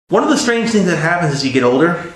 One of the strange things that happens as you get older,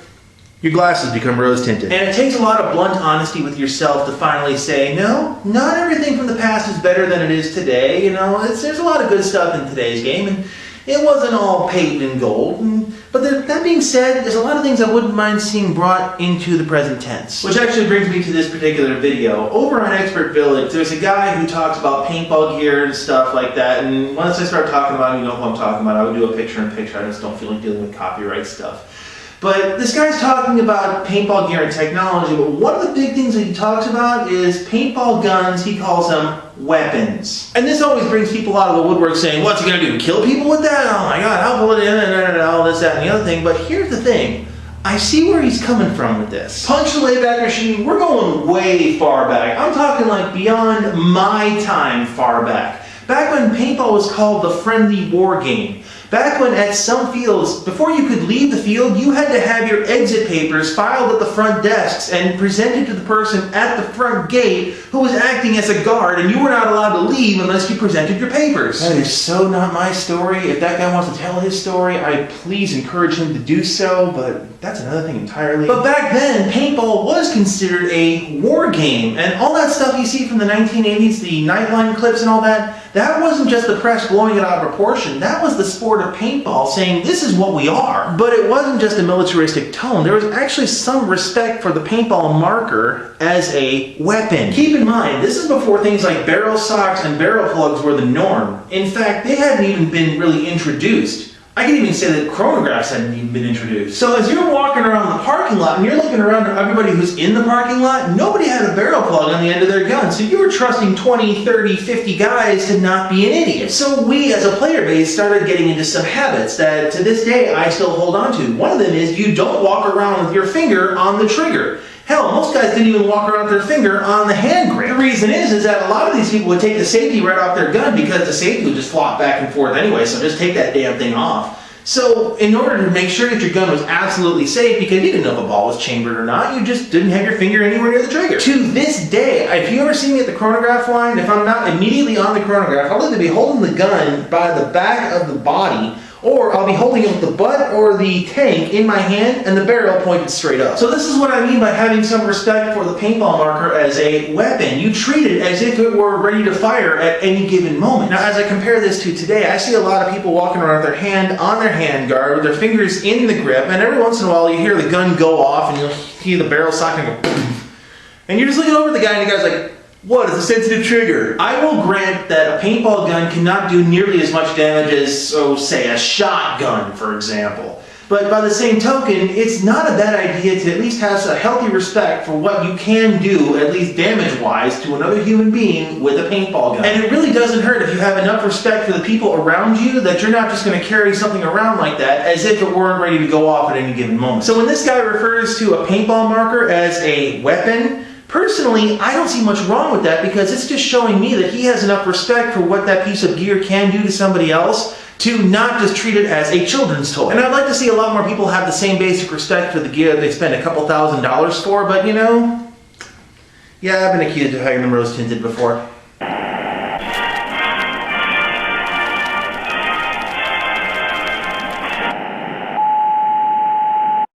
your glasses become rose tinted. And it takes a lot of blunt honesty with yourself to finally say, no, not everything from the past is better than it is today. You know, there's a lot of good stuff in today's game, and it wasn't all paved in gold. But that being said, there's a lot of things I wouldn't mind seeing brought into the present tense. Which actually brings me to this particular video. Over on Expert Village, there's a guy who talks about paintball gear and stuff like that, and once I start talking about it, you know who I'm talking about. I would do a picture-in-picture. I just don't feel like dealing with copyright stuff. But this guy's talking about paintball gear and technology, but one of the big things that he talks about is paintball guns. He calls them weapons. And this always brings people out of the woodwork saying, what's he gonna do, kill people with that? Oh my god, I'll pull it in and all this, that, and the other thing. But here's the thing. I see where he's coming from with this. Punch the Wayback Machine, we're going way far back. I'm talking like beyond my time far back. Back when paintball was called the friendly war game. Back when at some fields, before you could leave the field, you had to have your exit papers filed at the front desks and presented to the person at the front gate who was acting as a guard, and you were not allowed to leave unless you presented your papers. That is so not my story. If that guy wants to tell his story, I please encourage him to do so, but that's another thing entirely. But back then, paintball was considered a war game, and all that stuff you see from the 1980s, the Nightline clips and all that, that wasn't just the press blowing it out of proportion. That was the sport of paintball saying, this is what we are. But it wasn't just a militaristic tone. There was actually some respect for the paintball marker as a weapon. Keep in mind, this is before things like barrel socks and barrel plugs were the norm. In fact, they hadn't even been really introduced. I can even say that chronographs hadn't even been introduced. So as you're walking around the parking lot and you're looking around at everybody who's in the parking lot, nobody had a barrel plug on the end of their gun. So you were trusting 20, 30, 50 guys to not be an idiot. So we as a player base started getting into some habits that to this day I still hold on to. One of them is you don't walk around with your finger on the trigger. Hell, most guys didn't even walk around with their finger on the hand grip. The reason is that a lot of these people would take the safety right off their gun because the safety would just flop back and forth anyway, so just take that damn thing off. So in order to make sure that your gun was absolutely safe, because you didn't know if a ball was chambered or not, you just didn't have your finger anywhere near the trigger. To this day, if you ever see me at the chronograph line, if I'm not immediately on the chronograph, I'll either be holding the gun by the back of the body, or I'll be holding it with the butt or the tank in my hand and the barrel pointed straight up. So this is what I mean by having some respect for the paintball marker as a weapon. You treat it as if it were ready to fire at any given moment. Now as I compare this to today, I see a lot of people walking around with their hand on their hand guard with their fingers in the grip, and every once in a while you hear the gun go off and you'll hear the barrel sock and go boom. And you're just looking over at the guy and the guy's like, what is a sensitive trigger? I will grant that a paintball gun cannot do nearly as much damage as, so say, a shotgun, for example. But by the same token, it's not a bad idea to at least have a healthy respect for what you can do, at least damage-wise, to another human being with a paintball gun. And it really doesn't hurt if you have enough respect for the people around you that you're not just going to carry something around like that as if it weren't ready to go off at any given moment. So when this guy refers to a paintball marker as a weapon, personally, I don't see much wrong with that because it's just showing me that he has enough respect for what that piece of gear can do to somebody else to not just treat it as a children's toy. And I'd like to see a lot more people have the same basic respect for the gear they spend a couple $1,000s for, but you know, yeah, I've been accused of having them rose tinted before.